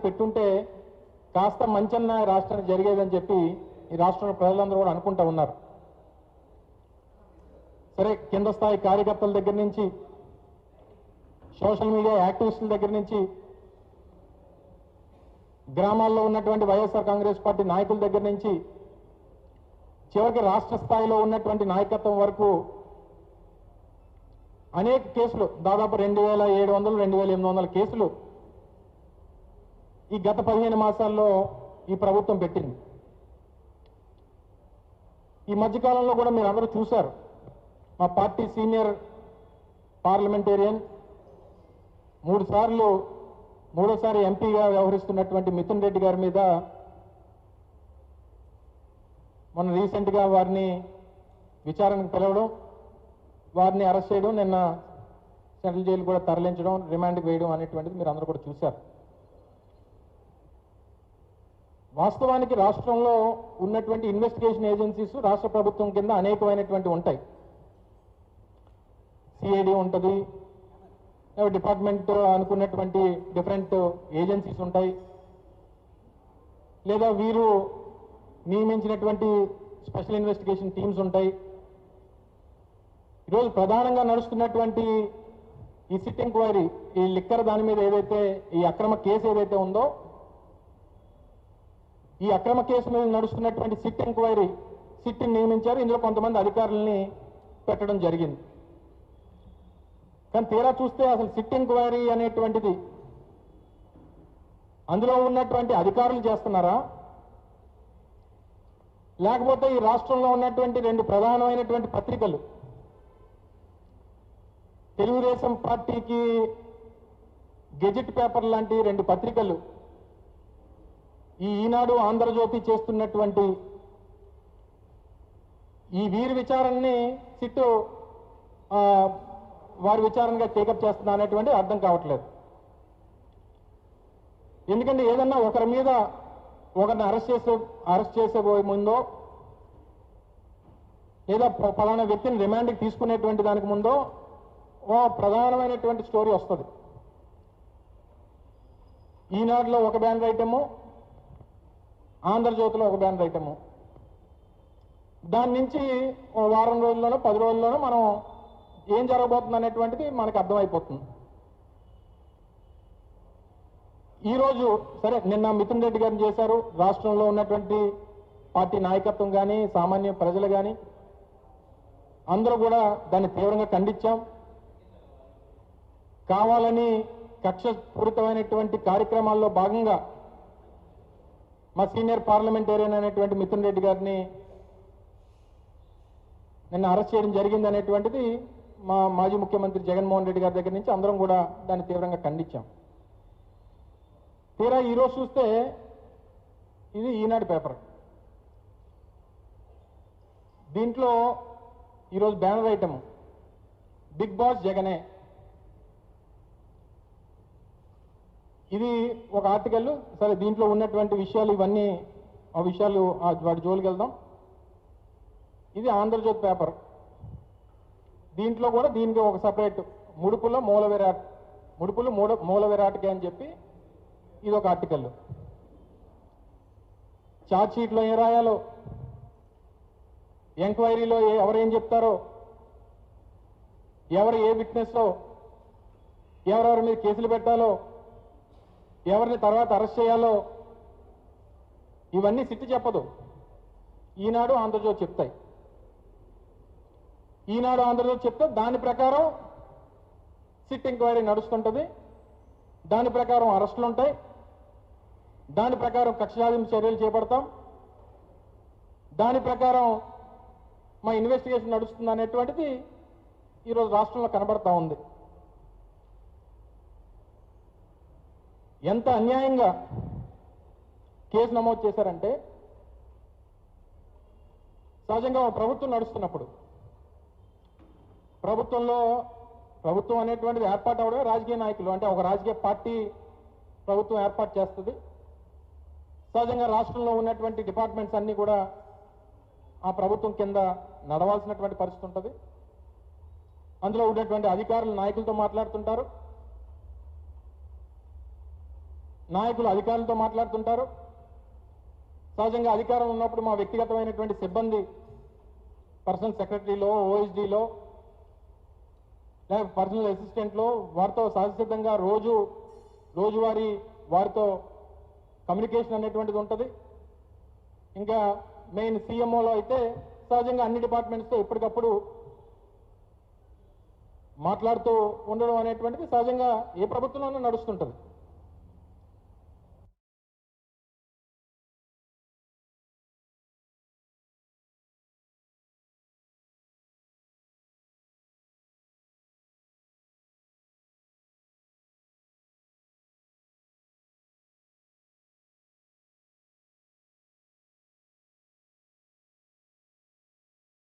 పెట్టుంటే కాస్త మంచన్న రాష్ట్రానికి జరిగేదని చెప్పి ఈ రాష్ట్రంలో ప్రజలందరూ కూడా అనుకుంటా ఉన్నారు. సరే, కింద స్థాయి కార్యకర్తల దగ్గర నుంచి, సోషల్ మీడియా యాక్టివిస్టుల దగ్గర నుంచి, గ్రామాల్లో ఉన్నటువంటి వైఎస్ఆర్ కాంగ్రెస్ పార్టీ నాయకుల దగ్గర నుంచి చివరికి రాష్ట్ర స్థాయిలో ఉన్నటువంటి నాయకత్వం వరకు అనేక కేసులు, దాదాపు 2700, 2800 కేసులు ఈ గత 15 మాసాల్లో ఈ ప్రభుత్వం పెట్టింది. ఈ మధ్యకాలంలో కూడా మీరు అందరూ చూశారు, మా పార్టీ సీనియర్ పార్లమెంటేరియన్, మూడోసారి ఎంపీగా వ్యవహరిస్తున్నటువంటి మిథున్ రెడ్డి గారి మీద మొన్న రీసెంట్గా వారిని విచారణకు పిలవడం, వారిని అరెస్ట్ చేయడం, నిన్న సెంట్రల్ జైలు కూడా తరలించడం, రిమాండ్కి వేయడం అనేటువంటిది మీరు అందరూ కూడా చూశారు. వాస్తవానికి రాష్ట్రంలో ఉన్నటువంటి ఇన్వెస్టిగేషన్ ఏజెన్సీస్ రాష్ట్ర ప్రభుత్వం కింద అనేకమైనటువంటి ఉంటాయి. సిఐడి ఉంటుంది, డిపార్ట్మెంట్ అనుకున్నటువంటి డిఫరెంట్ ఏజెన్సీస్ ఉంటాయి, లేదా వీరు నియమించినటువంటి స్పెషల్ ఇన్వెస్టిగేషన్ టీమ్స్ ఉంటాయి. ఈరోజు ప్రధానంగా నడుస్తున్నటువంటి ఈ సిట్ ఎంక్వైరీ, ఈ లిక్కర్ దాని మీద ఏదైతే ఈ అక్రమ కేసు ఏదైతే ఉందో, ఈ అక్రమ కేసు మీద నడుస్తున్నటువంటి సిట్ ఎంక్వైరీ, సిట్ని నియమించారు. ఇందులో కొంతమంది అధికారుల్ని పెట్టడం జరిగింది. కానీ తీరా చూస్తే అసలు సిట్ ఎంక్వైరీ అనేటువంటిది అందులో ఉన్నటువంటి అధికారులు చేస్తున్నారా, లేకపోతే ఈ రాష్ట్రంలో ఉన్నటువంటి 2 ప్రధానమైనటువంటి పత్రికలు, తెలుగుదేశం పార్టీకి గెజెట్ పేపర్ లాంటి 2 పత్రికలు, ఈ ఈనాడు, ఆంధ్రజ్యోతి చేస్తున్నటువంటి ఈ వీరి విచారణని సిట్టు వారి విచారణగా టేకప్ చేస్తున్నా అనేటువంటి అర్థం కావట్లేదు. ఎందుకంటే ఏదన్నా ఒకరి మీద ఒకరిని అరెస్ట్ చేసే ముందో, లేదా ఫలానా వ్యక్తిని రిమాండ్కి తీసుకునేటువంటి దానికి ముందో ఓ ప్రధానమైనటువంటి స్టోరీ వస్తుంది. ఈనాడులో ఒక బ్యానర్ ఐటము, ఆంధ్రజ్యోతిలో ఒక బ్యానర్ ఐటము. దాని నుంచి ఓ వారం రోజుల్లోనో 10 రోజుల్లోనో మనం ఏం జరగబోతుంది అనేటువంటిది మనకు అర్థమైపోతుంది. ఈరోజు సరే, నిన్న మిథున్ రెడ్డి గారిని చేశారు. రాష్ట్రంలో ఉన్నటువంటి పార్టీ నాయకత్వం కానీ, సామాన్య ప్రజలు కానీ అందరూ కూడా దాన్ని తీవ్రంగా ఖండించాం. కావాలని కక్షపూరితమైనటువంటి కార్యక్రమాల్లో భాగంగా మా సీనియర్ పార్లమెంటేరియన్ అనేటువంటి మిథున్ రెడ్డి గారిని నిన్న అరెస్ట్ చేయడం జరిగింది అనేటువంటిది మా మాజీ ముఖ్యమంత్రి జగన్మోహన్ రెడ్డి గారి దగ్గర నుంచి అందరం కూడా దాన్ని తీవ్రంగా ఖండించాం. తీరా ఈరోజు చూస్తే ఇది ఈనాడు పేపర్. దీంట్లో ఈరోజు బ్యానర్ ఐటమ్ బిగ్ బాస్ జగనే. ఇది ఒక ఆర్టికల్. సరే, దీంట్లో ఉన్నటువంటి విషయాలు ఇవన్నీ, ఆ విషయాలు వాటి జోలికి వెళ్దాం. ఇది ఆంధ్రజ్యోతి పేపర్. దీంట్లో కూడా దీనికి ఒక సపరేట్ ముడుపుల మూల విరాట్కి అని చెప్పి ఇది ఒక ఆర్టికల్. ఛార్జ్ షీట్లో ఏం రాయాలో, ఎంక్వైరీలో ఎవరేం చెప్తారో, ఎవరు ఏ విట్నెస్లో, ఎవరెవరి మీద కేసులు పెట్టాలో, ఎవరిని తర్వాత అరెస్ట్ చేయాలో ఇవన్నీ సిట్ చెప్పదు. ఈనాడు, ఆంధ్రజ్యోతి చెప్తాయి. ఈనాడు, ఆంధ్రజ్యోతి చెప్తే దాని ప్రకారం సిట్ ఎంక్వైరీ నడుస్తుంటుంది. దాని ప్రకారం అరెస్టులు ఉంటాయి. దాని ప్రకారం కక్ష సాధింపు చర్యలు చేపడతాం. దాని ప్రకారం మా ఇన్వెస్టిగేషన్ నడుస్తుంది అనేటువంటిది ఈరోజు రాష్ట్రంలో కనబడతా ఉంది. ఎంత అన్యాయంగా కేసు నమోదు చేశారంటే, సహజంగా ప్రభుత్వం నడుస్తున్నప్పుడు, ప్రభుత్వం అనేటువంటిది ఏర్పాటు అవడమే రాజకీయ నాయకులు, అంటే ఒక రాజకీయ పార్టీ ప్రభుత్వం ఏర్పాటు చేస్తుంది. సహజంగా రాష్ట్రంలో ఉన్నటువంటి డిపార్ట్మెంట్స్ అన్నీ కూడా ఆ ప్రభుత్వం కింద నడవాల్సినటువంటి పరిస్థితి ఉంటుంది. అందులో ఉన్నటువంటి అధికారులు నాయకులతో మాట్లాడుతుంటారు. నాయకులు అధికారులతో మాట్లాడుతుంటారు. సహజంగా అధికారం ఉన్నప్పుడు మా వ్యక్తిగతమైనటువంటి సిబ్బంది పర్సనల్ సెక్రటరీలో, ఓఎస్డీలో, లేదా పర్సనల్ అసిస్టెంట్లో వారితో సహజసిద్ధంగా రోజువారీ వారితో కమ్యూనికేషన్ అనేటువంటిది ఉంటుంది. ఇంకా మెయిన్ సీఎంఓలో అయితే సహజంగా అన్ని డిపార్ట్మెంట్స్తో ఎప్పటికప్పుడు మాట్లాడుతూ ఉండడం అనేటువంటిది సహజంగా ఏ ప్రభుత్వంలోనూ నడుస్తుంటుంది.